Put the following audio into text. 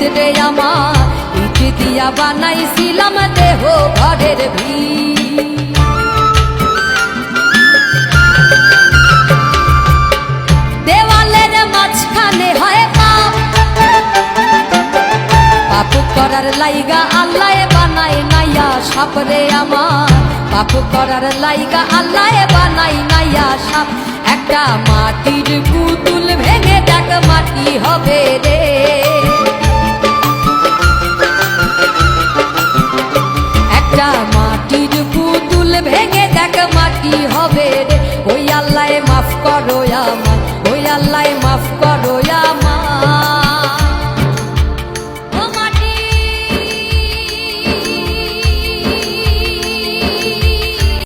ভিতরে আমার ইট দিয়া বানাইছিলাম দেহ ঘরের ভিত। দেওয়ালের মাঝখানে হয় পাপ, পাপ করার লাইগা আল্লাহ বানাই নাইয়া সাপরে আমার, পাপ করার লাইগা আল্লাহ বানাই নাইয়া সাপ। একটা মাটির পুতুল ভেঙে দেখ মাটি হবে রে, একটা মাটির পুতুল ভেঙে দেখ মাটি হবে রে। ওই আল্লাহ মাফ করো আমার,